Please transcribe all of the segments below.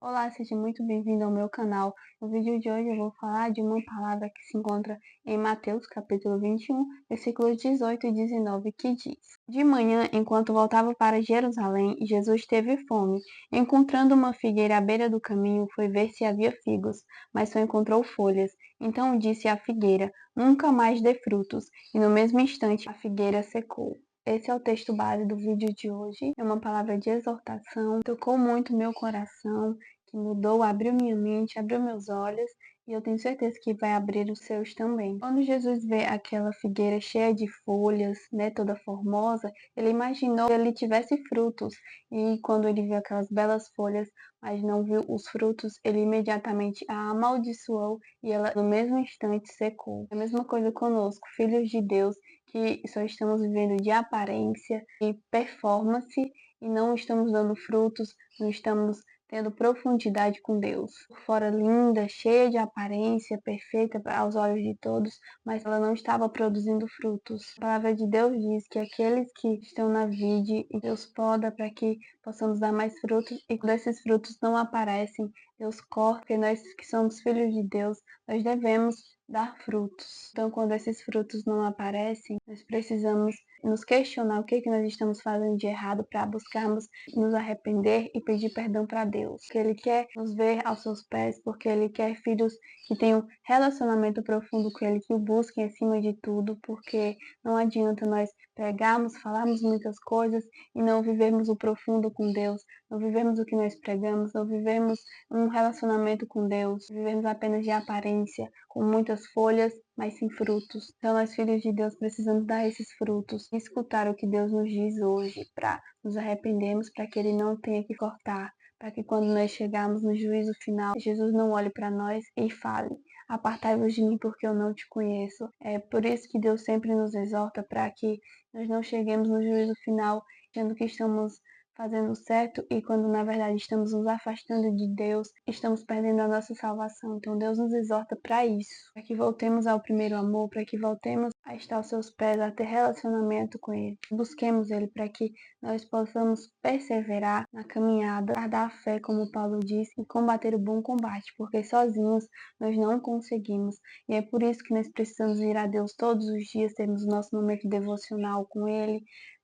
Olá, seja muito bem-vindo ao meu canal. No vídeo de hoje eu vou falar de uma palavra que se encontra em Mateus capítulo 21, versículos 18 e 19, que diz: De manhã, enquanto voltava para Jerusalém, Jesus teve fome. Encontrando uma figueira à beira do caminho, foi ver se havia figos, mas só encontrou folhas. Então disse à figueira: Nunca mais dê frutos. E no mesmo instante a figueira secou. Esse é o texto base do vídeo de hoje. É uma palavra de exortação, tocou muito meu coração, que mudou, abriu minha mente, abriu meus olhos, e eu tenho certeza que vai abrir os seus também. Quando Jesus vê aquela figueira cheia de folhas, né, toda formosa, ele imaginou que ele tivesse frutos, e quando ele viu aquelas belas folhas, mas não viu os frutos, ele imediatamente a amaldiçoou e ela no mesmo instante secou. É a mesma coisa conosco, filhos de Deus, que só estamos vivendo de aparência e performance e não estamos dando frutos, não estamos tendo profundidade com Deus. Por fora linda, cheia de aparência, perfeita aos olhos de todos, mas ela não estava produzindo frutos. A palavra de Deus diz que aqueles que estão na vide, e Deus poda para que possamos dar mais frutos, e quando esses frutos não aparecem, Deus corta, porque nós que somos filhos de Deus, nós devemos dar frutos. Então, quando esses frutos não aparecem, nós precisamos nos questionar o que nós estamos fazendo de errado para buscarmos nos arrepender e pedir perdão para Deus. Que Ele quer nos ver aos seus pés, porque Ele quer filhos que tenham relacionamento profundo com Ele, que o busquem acima de tudo, porque não adianta nós pregarmos, falarmos muitas coisas e não vivermos o profundo com Deus, não vivermos o que nós pregamos, não vivermos um relacionamento com Deus, vivemos apenas de aparência, com muitas folhas, mas sem frutos. Então, nós, filhos de Deus, precisamos dar esses frutos e escutar o que Deus nos diz hoje, para nos arrependermos, para que Ele não tenha que cortar, para que quando nós chegarmos no juízo final, Jesus não olhe para nós e fale: Apartai-vos de mim, porque eu não te conheço. É por isso que Deus sempre nos exorta, para que nós não cheguemos no juízo final achando que estamos fazendo certo e quando na verdade estamos nos afastando de Deus, estamos perdendo a nossa salvação. Então Deus nos exorta para isso, para que voltemos ao primeiro amor, para que voltemos a estar aos seus pés, a ter relacionamento com Ele. Busquemos Ele para que nós possamos perseverar na caminhada, guardar a fé, como Paulo diz, e combater o bom combate, porque sozinhos nós não conseguimos. E é por isso que nós precisamos ir a Deus todos os dias, termos o nosso momento devocional com Ele,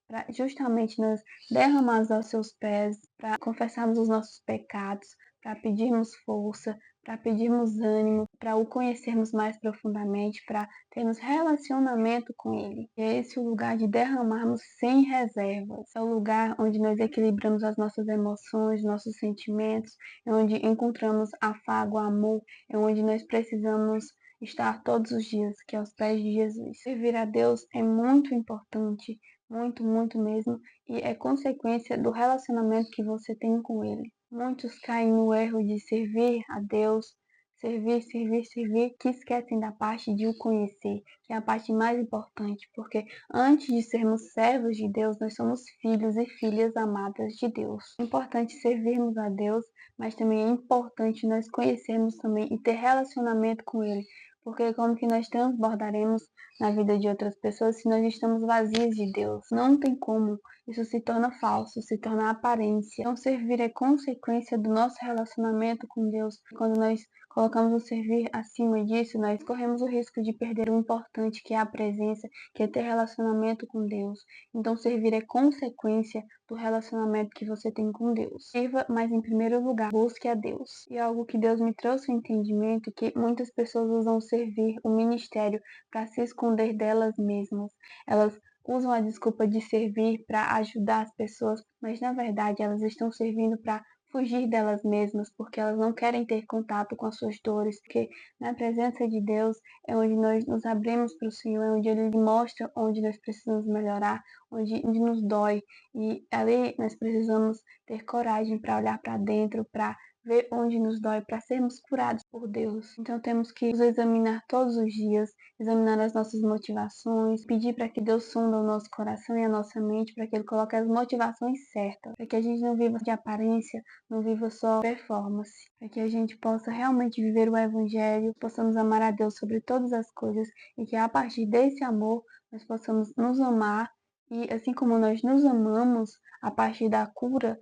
para justamente nos derramados aos seus pés, para confessarmos os nossos pecados, para pedirmos força, para pedirmos ânimo, para o conhecermos mais profundamente, para termos relacionamento com Ele. E é esse o lugar de derramarmos sem reservas. É o lugar onde nós equilibramos as nossas emoções, nossos sentimentos, é onde encontramos afago, amor, é onde nós precisamos estar todos os dias, que é aos pés de Jesus. Servir a Deus é muito importante, muito, muito mesmo, e é consequência do relacionamento que você tem com Ele. Muitos caem no erro de servir a Deus, servir, servir, servir, que esquecem da parte de o conhecer, que é a parte mais importante, porque antes de sermos servos de Deus, nós somos filhos e filhas amadas de Deus. É importante servirmos a Deus, mas também é importante nós conhecermos também e ter relacionamento com Ele, porque como que nós transbordaremos na vida de outras pessoas se nós estamos vazios de Deus? Não tem como. Isso se torna falso, se torna aparência. Então, servir é consequência do nosso relacionamento com Deus. Quando nós colocamos o servir acima disso, nós corremos o risco de perder o importante, que é a presença, que é ter relacionamento com Deus. Então, servir é consequência do relacionamento que você tem com Deus. Sirva, mas em primeiro lugar, busque a Deus. E algo que Deus me trouxe o entendimento, que muitas pessoas usam servir, o ministério, para se esconder delas mesmas. Elas usam a desculpa de servir para ajudar as pessoas, mas na verdade elas estão servindo para fugir delas mesmas, porque elas não querem ter contato com as suas dores, porque na presença de Deus é onde nós nos abrimos para o Senhor, é onde Ele mostra onde nós precisamos melhorar, onde nos dói, e ali nós precisamos ter coragem para olhar para dentro, para ver onde nos dói, para sermos curados por Deus. Então temos que nos examinar todos os dias, examinar as nossas motivações, pedir para que Deus sonda o nosso coração e a nossa mente, para que Ele coloque as motivações certas, para que a gente não viva de aparência, não viva só performance, para que a gente possa realmente viver o Evangelho, possamos amar a Deus sobre todas as coisas e que a partir desse amor nós possamos nos amar e assim como nós nos amamos, a partir da cura,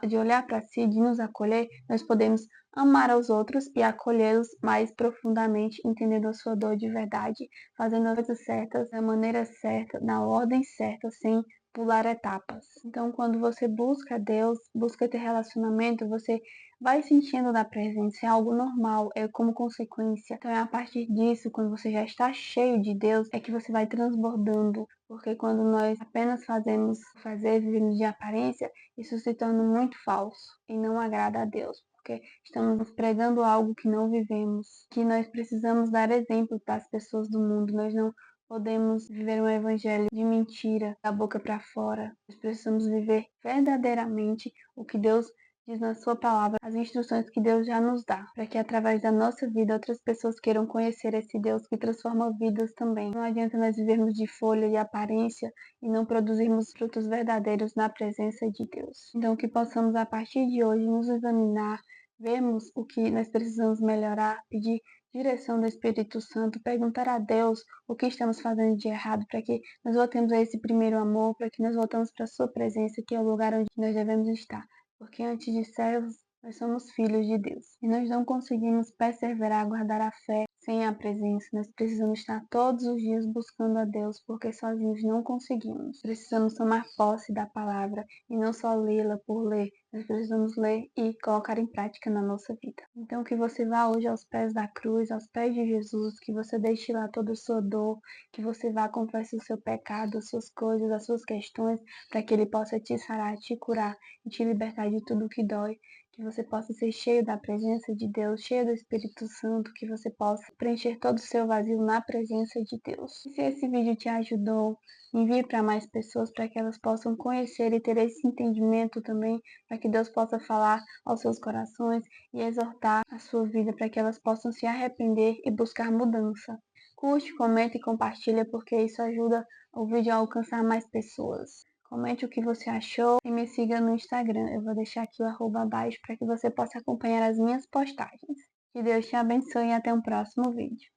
de olhar para si, de nos acolher, nós podemos amar aos outros e acolhê-los mais profundamente, entendendo a sua dor de verdade, fazendo as coisas certas, da maneira certa, na ordem certa, sem pular etapas. Então, quando você busca Deus, busca ter relacionamento, você vai sentindo na presença, é algo normal, é como consequência. Então, é a partir disso, quando você já está cheio de Deus, é que você vai transbordando. Porque quando nós apenas vivemos de aparência, isso se torna muito falso e não agrada a Deus. Porque estamos pregando algo que não vivemos, que nós precisamos dar exemplo para as pessoas do mundo. Nós não podemos viver um evangelho de mentira, da boca para fora. Nós precisamos viver verdadeiramente o que Deus diz na sua palavra, as instruções que Deus já nos dá, para que através da nossa vida outras pessoas queiram conhecer esse Deus que transforma vidas também. Não adianta nós vivermos de folha e aparência e não produzirmos frutos verdadeiros na presença de Deus. Então, que possamos a partir de hoje nos examinar, vermos o que nós precisamos melhorar, pedir direção do Espírito Santo, perguntar a Deus o que estamos fazendo de errado, para que nós voltemos a esse primeiro amor, para que nós voltemos para a sua presença, que é o lugar onde nós devemos estar. Porque antes de servos, nós somos filhos de Deus. E nós não conseguimos perseverar, guardar a fé sem a presença. Nós precisamos estar todos os dias buscando a Deus, porque sozinhos não conseguimos. Precisamos tomar posse da palavra e não só lê-la por ler. Nós precisamos ler e colocar em prática na nossa vida. Então, que você vá hoje aos pés da cruz, aos pés de Jesus, que você deixe lá toda a sua dor, que você vá confessar o seu pecado, as suas coisas, as suas questões, para que Ele possa te sarar, te curar e te libertar de tudo que dói. Que você possa ser cheio da presença de Deus, cheio do Espírito Santo, que você possa preencher todo o seu vazio na presença de Deus. E se esse vídeo te ajudou, envie para mais pessoas para que elas possam conhecer e ter esse entendimento também, para que Deus possa falar aos seus corações e exortar a sua vida para que elas possam se arrepender e buscar mudança. Curte, comenta e compartilha, porque isso ajuda o vídeo a alcançar mais pessoas. Comente o que você achou e me siga no Instagram. Eu vou deixar aqui o arroba abaixo para que você possa acompanhar as minhas postagens. Que Deus te abençoe e até um próximo vídeo.